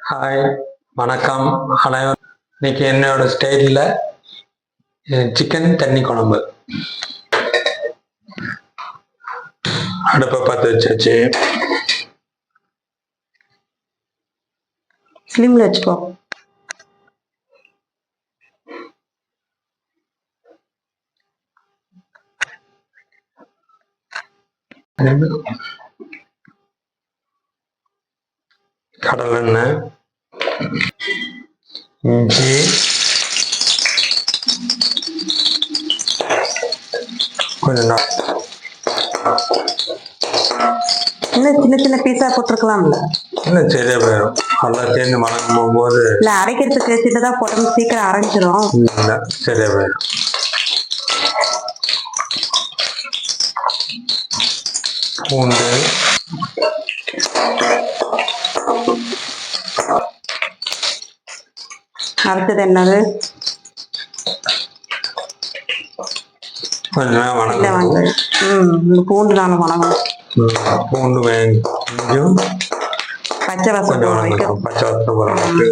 Hi, வணக்கம் அனைவரும். இன்னைக்கு என்னோட ஸ்டைலில் சிக்கன் தண்ணி குழம்பு. அடுப்பை பார்த்து வச்சாச்சு. ஸ்லிம்ல வச்சுக்கோ. கடலெண்ணெய், இஞ்சி, கொஞ்சம் இன்னும் சின்ன சின்ன பீஸா போட்டிருக்கலாம்ல. இன்னும் சரியா போயிடும். நல்லா சேர்ந்து வணங்கும் போகும்போது இல்ல அரைக்கிறதுக்கு சின்னதா போட்டோம், சீக்கிரம் அரைஞ்சிரும். இல்லை, சரியா போயிடும். பூண்டு, அடுத்தது என்னது? கொஞ்சம் வணங்கும். இந்த பூண்டு தானே வணங்கும். பூண்டு கொஞ்சம் பச்சை வாசம் வணங்கணும். பச்சை வாசம் போகிறதுக்கு.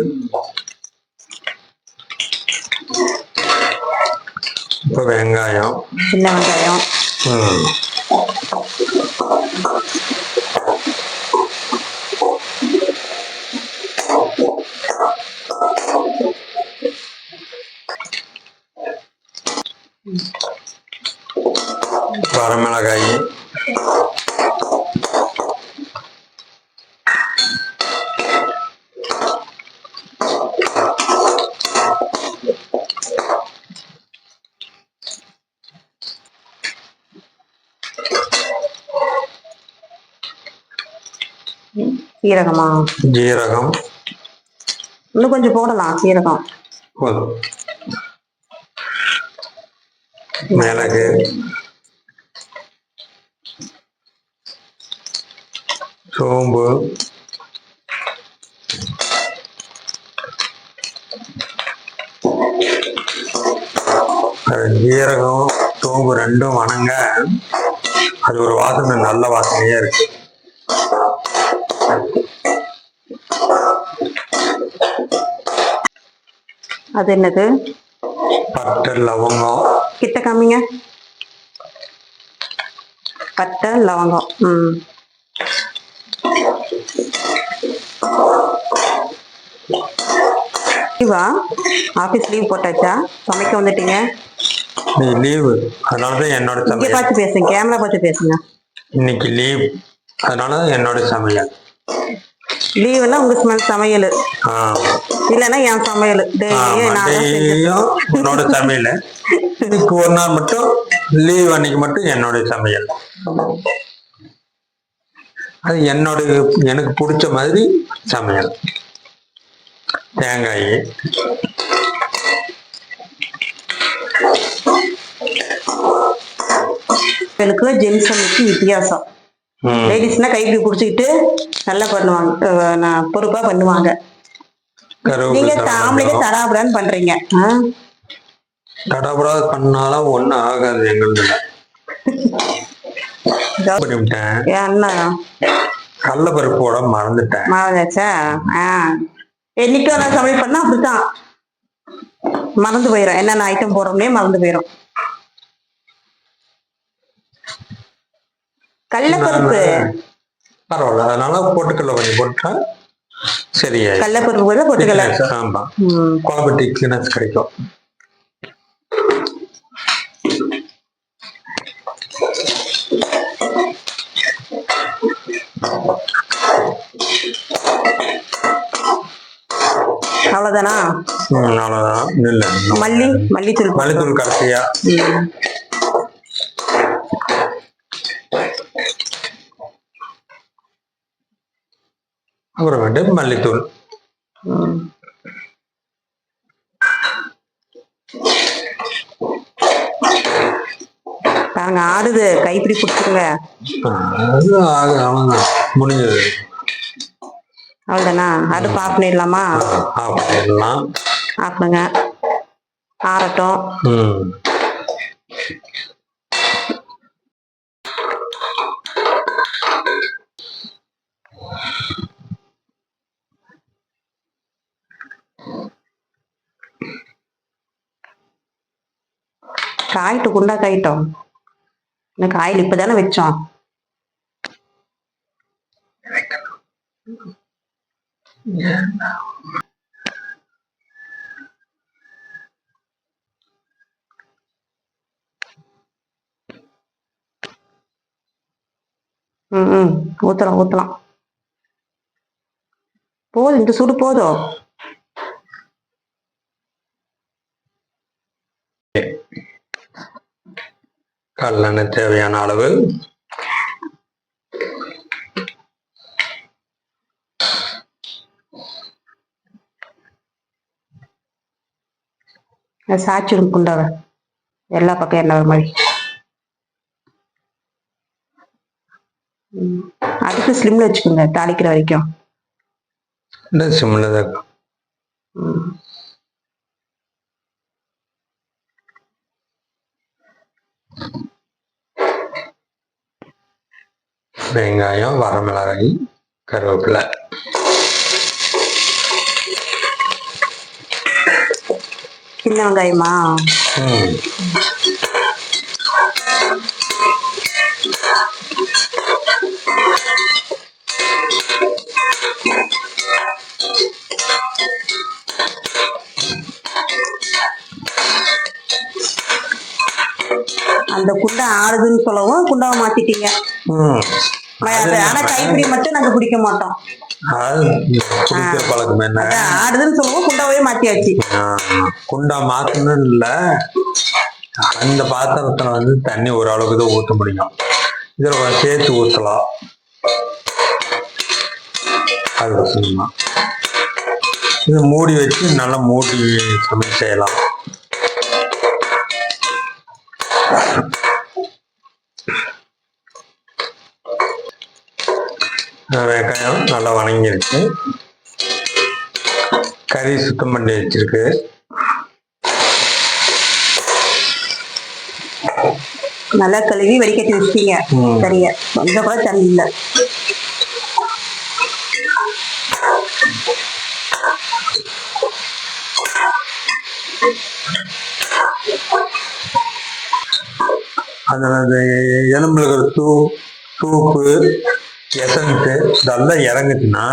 இப்போ வெங்காயம், சின்ன வெங்காயம், வரமிளகாய், சீரகமா? ஜீரகம் இன்னும் கொஞ்சம் போடலாம். சீரகம் போதும். மிளகு, சோம்பு, ஜீரகம், சோம்பு ரெண்டும் வணங்க அது ஒரு வாசனை, நல்ல வாசனையா இருக்கு. அது என்னது? பட்டை, லவங்கம். கிட்ட காமிங்க. பட்டை, லவங்கம். ஆபீஸ் லீவ் போட்டாச்சா? சமைக்க வந்துட்டீங்க? நீ லீவு, அதனாலதான் என்னோட சமையல். பார்த்து பேசுங்க, கேமரா பார்த்து பேசுங்க. இன்னைக்கு லீவ், அதனாலதான் என்னோட சமையல். லீவுன்னா உங்க சமையல், இல்லன்னா என் சமையல். என்னோட சமையல். இன்னைக்கு ஒரு நாள் மட்டும் லீவ், அன்னைக்கு மட்டும் என்னோட சமையல். அது எனக்கு பிடிச்ச மாதிரி சமையல். தேங்காய், ஜென்ஸனுக்கு வித்தியாசம். லேடிஸ்னா கைப்பிடி புடிச்சுக்கிட்டு நல்லா பண்ணுவாங்க, பொறுப்பா பண்ணுவாங்க. நீங்க ஆம்பளைங்க தடாபுடான்னு பண்றீங்க. தடாபுடா பண்ணாலும் ஒண்ணும் ஆகாது. எங்களுக்கு கடலைப்பருப்போட மறந்துட்டேன். மறந்தாச்சா? என்னைக்கும் நான் சமையல் பண்ணா அப்படித்தான் மறந்து போயிடும். என்னென்ன ஐட்டம் போடுறோம்னே மறந்து போயிடும். கடலைப்பருப்பு பரவாயில்ல, அதனால போட்டுக்கல, கொஞ்சம் போட்டா சரியா. கடலைப்பருப்பு கூட போட்டுக்கல. ஆமா, குழம்பு திக்னஸ் கிடைக்கும். அவ்வளவுதானா? அவ்வளவுதான். இல்ல, மல்லித்தூள் கடைசியா. அப்புறமேட்டு மல்லித்தூள். பாருங்க, ஆடுது. கைப்பிடி பிடிச்சிருங்க. அவ்வளவுதான், முடிஞ்சது. அவ்வளவுதானா? அடுப்பு ஆஃப் பண்ணிடலாமா? ஆஃப் பண்ணிடலாம். ஆஃப் பண்ணுங்க, ஆறட்டும். காயிட்டு குண்டா காயிட்டோம். எனக்கு ஆயில் இப்பதானே வச்சோம். ஊத்தலாம் ஊத்தலாம். போதும், இந்த சூடு போதும். கடலெண்ணெய் தேவையான அளவு. சாச்சிடும் குண்டாவ எல்லா பக்கம் என்ன ஒரு மாதிரி. அதுக்கு ஸ்லிம்ல வச்சுக்கோங்க தாளிக்கிற வரைக்கும். சிம்ல தான். வெங்காயம், வரமிளகாய், கருவேப்பிலை. சின்ன வெங்காயமா? அந்த குண்டா ஆடுதுன்னு சொல்லவும் குண்டாவை மாத்திட்டீங்க. ஆனா கைப்பிடி மட்டும் நாங்க பிடிக்க மாட்டோம். பழக்கம் என்ன ஆடுதுன்னு சொல்லவும் குண்டாவே மாத்தியாச்சு. குண்டா மாத்தணும் இல்ல, அந்த பாத்திரத்துல வந்து தண்ணி ஒரு அளவுக்கு தான் ஊத்த முடியும். இதுல சேர்த்து ஊத்தலாம். அது சொல்லலாம். இது மூடி வச்சு நல்லா மூடி சமையல் செய்யலாம். வெங்காயம் நல்லா வணங்கிருச்சு. கறி சுத்தம் பண்ணி வச்சிருக்கு. நல்லா கழுவி வடிகட்டி வச்சிட்டீங்க. சரியா, கொஞ்சம் கூட தண்ணி இல்லை. அந்த எலும்புல சூப்பு எசன்ஸு இதெல்லாம் இறங்குச்சுன்னா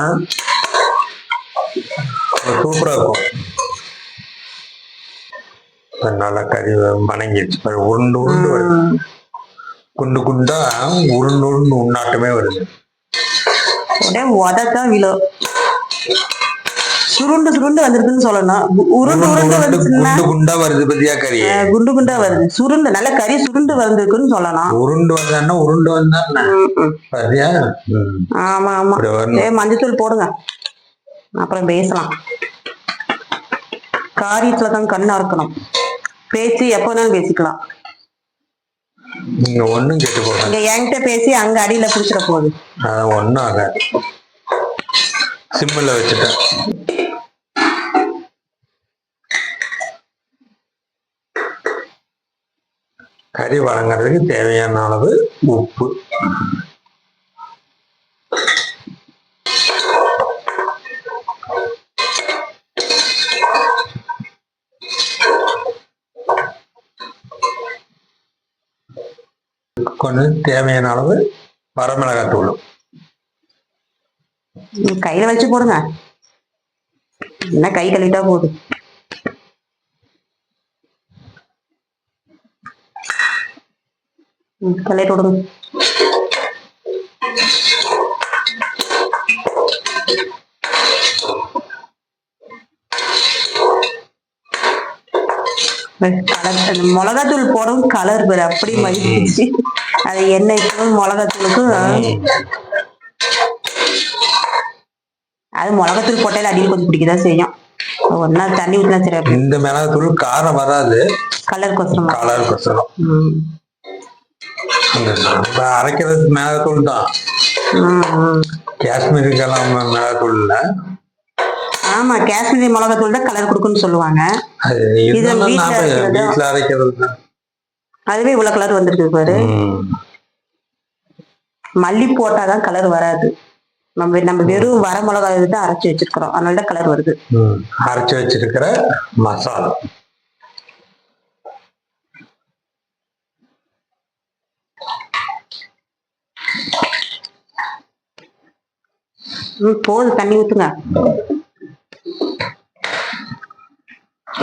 சூப்பரா இருக்கும். நல்லா கறி வணங்கிடுச்சு. உருண்டு உருண்டு வருது. குண்டு குண்டா உருண்டு உருண்டு உண்ணாட்டமே வருது. உதத்தான் விழு. சுருண்டு சுருண்டு வந்திருக்குன்னு சொல்லணும். உருண்டு உருண்டு குண்டு குண்டா வருது பத்தியா கறி? குண்டு குண்டா வருது. சுருண்டு நல்ல கறி சுருண்டு வந்திருக்குன்னு சொல்லலாம். உருண்டு வந்தா உருண்டு வந்தா பாத்தியா? ஆமா ஆமா. மஞ்சத்தூள் போடுங்க, அப்புறம் பேசலாம். காரியத்துலதான் கண்ணா இருக்கணும். பேசி எப்ப வேணாலும் பேசிக்கலாம். நீங்க ஒண்ணும் கேட்டு போங்க. இங்க என்கிட்ட பேசி அங்க அடியில பிடிச்சிட போகுது. ஒன்னும் ஆகாது. சிம்மில் வச்சுட்டேன். கறி வழங்குறதுக்கு தேவையான அளவு உப்பு. கொஞ்சம் தேவையான அளவு வரமிளகாய் தூள். கையில வச்சு போடுங்க, என்ன கை கழுவிட்டா போகுது. கலையிட்டு விடுங்க. மிளகாத்தூள் போடும் கலர் பேர் அப்படி மதிப்பிச்சு. அது எண்ணெய்க்கும் மிளகாத்தூளுக்கும் அது மிளகாத்தூள் போட்டாலே அடியில் கொஞ்சம் பிடிக்கதான் செய்யும். ஒரு நாள் தண்ணி ஊற்றினா சரி. இந்த மிளகாத்தூள் காரம் வராது, கலர் கொசரம். கலர் கொசரம். நம்ம அரைக்கிறது மிளகாத்தூள் தான். காஷ்மீருக்கெல்லாம் மிளகாத்தூள் இல்ல. ஆமா, காஷ்மீரி மிளகாத்தூள் தான் கலர் கொடுக்குன்னு சொல்லுவாங்க. வீட்டுல அரைக்கிறது அதுவே இவ்வளவு கலர் வந்துருக்கு பாரு. மல்லி போட்டாதான் கலர் வராது. நம்ம வெறும் வர மிளகாய் தான் அரைச்சு வச்சிருக்கிறோம், அதனாலதான் கலர் வருது. அரைச்சு வச்சிருக்கிற மசாலா போதும், தண்ணி ஊத்துங்க.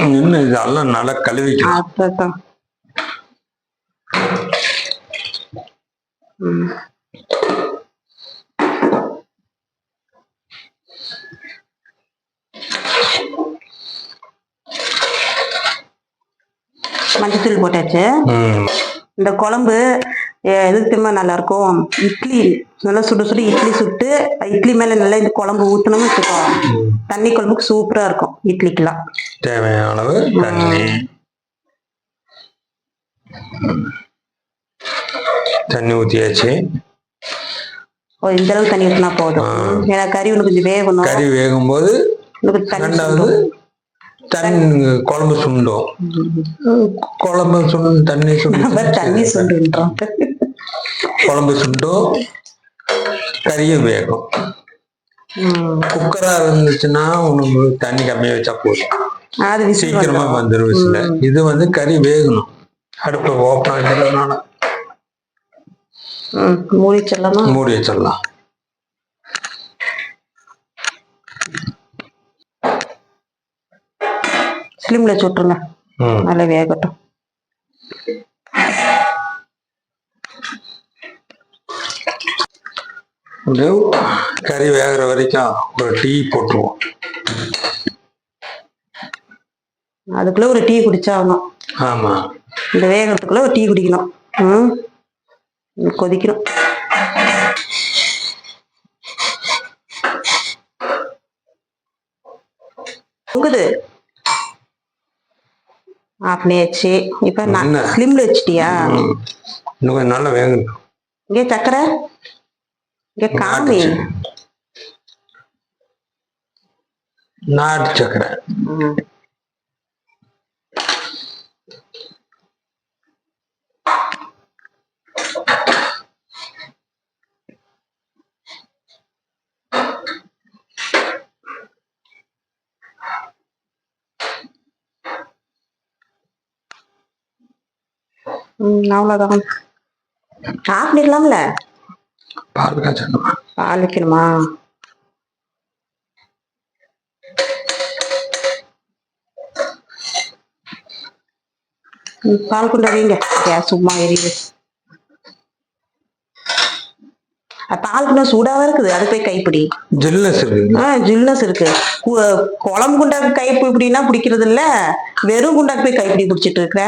இன்னும் இதெல்லாம் நல்லா கழுவிக்கலாம். அதான். மஞ்சத்தூள் போட்டாச்சு. இந்த குழம்பு எதுக்கு திரும்ப நல்லா இருக்கும், இட்லி நல்லா சுட சுட இட்லி சுட்டு இட்லி மேல நல்லா இந்த குழம்பு ஊத்தணும்னு வச்சுக்கோ, தண்ணி குழம்புக்கு சூப்பரா இருக்கும். இட்லிக்கெல்லாம் தேவையான அளவு தண்ணி ஊத்தியாச்சு. இந்த அளவுக்கு தண்ணி ஊத்தினா போதும். ஏன்னா கறி ஒண்ணு கொஞ்சம் வேகணும். கறி வேகும் போது ரெண்டாவது தண்ணி குழம்பு சுண்டும். குழம்பு சுண்டு தண்ணி சுண்டுன்றோம். குழம்பு சுண்டும், கறியும் வேகும். குக்கரா இருந்துச்சுன்னா உனக்கு தண்ணி கம்மியா வச்சா போதும், அது சீக்கிரமா வந்துடும் விசில. இது வந்து கறி வேகணும். அடுப்பு ஓப்பன் ஆகிறதுனால மூடி வச்சிடலாமா? மூடி வச்சிடலாம். ஸ்லிம்ல சுட்டுருங்க, நல்லா வேகட்டும். கறி வேகிற வரைக்கும் ஒரு டீ போட்டுருவோம். அதுக்குள்ள ஒரு டீ குடிச்சாகணும். ஆமா, இந்த வேகத்துக்குள்ள ஒரு டீ குடிக்கணும். கொதிக்கணும். பொங்குது. ஆஃப் பண்ணியாச்சு. இப்ப நான் ஸ்லிம்ல வச்சிட்டியா? இன்னும் கொஞ்சம் நல்லா வேகணும். இங்கே சக்கரை, இங்கே காமி நாட்டு சக்கரை. அவ்வளவுதான். ஆஃப் பண்ணிடலாம்ல. பால் காய்ச்சணுமா? பால் வைக்கணுமா? பால் கொண்டு வரீங்க. கேஸ் சும்மா எரியுது. பால் கொஞ்சம் சூடாவா இருக்குது. அது போய் கைப்பிடி. ஜில்னஸ் இருக்கு. ஜில்னஸ் இருக்கு. குழம்பு குண்டாக்கு கைப்பிடினா பிடிக்கிறது இல்ல, வெறும் குண்டாக்கு போய் கைப்பிடி பிடிச்சிட்டு இருக்கிற.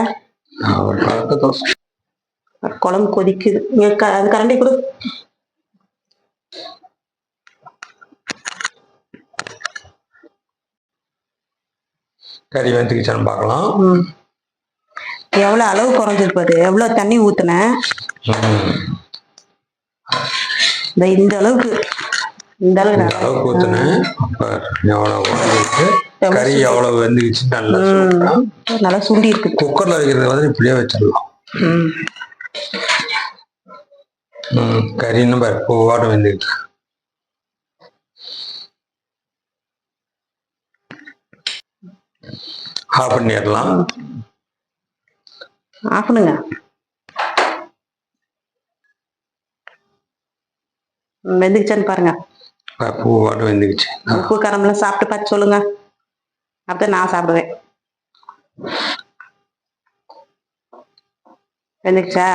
குழம்பு கொதிக்குது. அது கரண்டி கொடு. கறி வெந்துக்கிச்சான்னு பார்க்கலாம். எவ்வளவு அளவு குறைஞ்சிருப்பாரு, எவ்வளவு தண்ணி ஊத்துன. இந்த அளவுக்கு ஊத்துனேன். கறி எவ்வளவு வெந்துக்கிச்சு, நல்லா சுண்டி இருக்கு. குக்கர்ல வைக்கிறது வந்து இப்படியே வச்சிடலாம். கறி இன்னும் பூவாட வெந்துக்கிச்சு. ஆஃப் பண்ணிடலாம். ஆஃப் பண்ணுங்க. வெந்துக்கிச்சான்னு பாருங்க. பூவாட வெந்துக்கிச்சு. உப்பு காரம்லாம் சாப்பிட்டு பார்த்து சொல்லுங்க, அப்பதான் நான் சாப்பிடுவேன். வெந்துக்கிச்சா?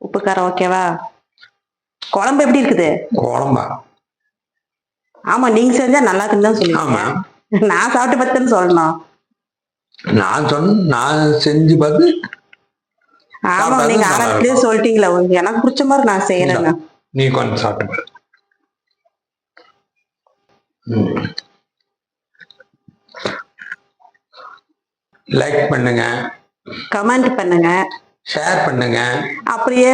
உப்பு காரம் ஓகேவா? குழம்பு எப்படி இருக்குது? குழம்பா? ஆமா, நீங்க செஞ்சா நல்லா இருக்குன்னு தான் சொல்லுவீங்க. நான் சாப்பிட்டு பார்த்தேன்னு சொல்லணும். நான் செஞ்சு பார்த்து. ஆமா, நீங்க ஆரம்பத்திலேயே சொல்லிட்டீங்களா, எனக்கு பிடிச்ச மாதிரி நான் செய்யறேன்னு. நீ கொஞ்சம் சாப்பிட்டு லைக் பண்ணுங்க, கமெண்ட் பண்ணுங்க, ஷேர் பண்ணுங்க, அப்படியே